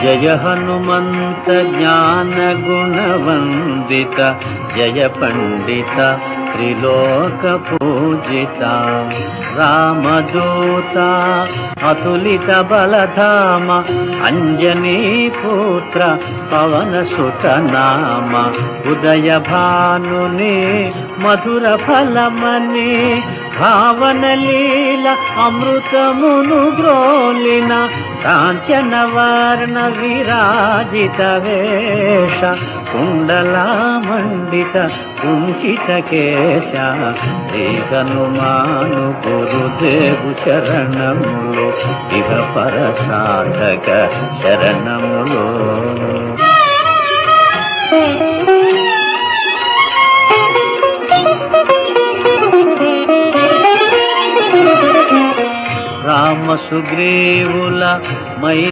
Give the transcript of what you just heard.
జయ హనుమంత జ్ఞాన గుణవందిత జయ పండిత త్రిలోక పూజిత రామదూత అతులిత బలధామ అంజనీ పుత్ర పవన సుత నామ ఉదయ భానుని మధుర ఫలమని భావన లీల అమృతమును గ్రోలిన కాంచన వర్ణ విరాజిత వేష కుండలా మండిత కుంచిత కేశ శ్రీ హనుమాను గురుదేవు శరణములు ఇహ పర సాధక శరణములు. రామ సుగ్రీవుల మై